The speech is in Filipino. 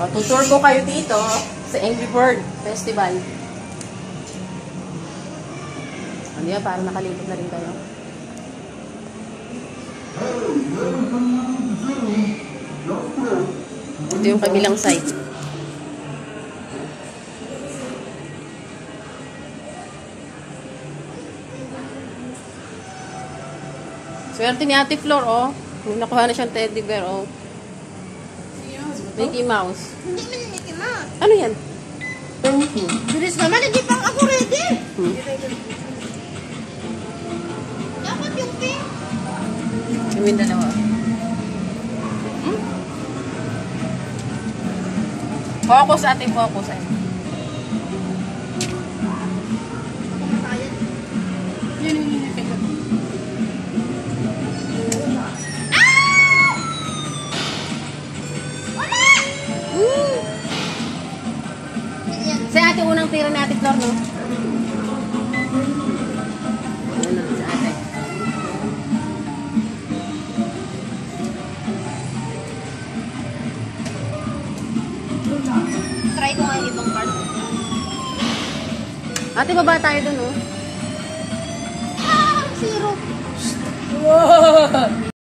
Tutour ko kayo dito sa Angry Bird Festival. Ano yan? Parang nakalipot na rin kayo. Ito yung kabilang side. Swerte ni Ate Flor, oh. Nakuha na siyang teddy bear, oh. Mickey Mouse. Hindi man Mickey Mouse. Ano yan? Bilis naman, hindi pang ako ready. Dapat yung pink. Yung dalawa. Focus, ate, focus. Yun yung hinipin. Sa ate, unang tira natin, Flor, no? Ano, sa ate. Try ko nga yung ibang card. Ate, baba tayo dun, no? Ah! Zero. Wow!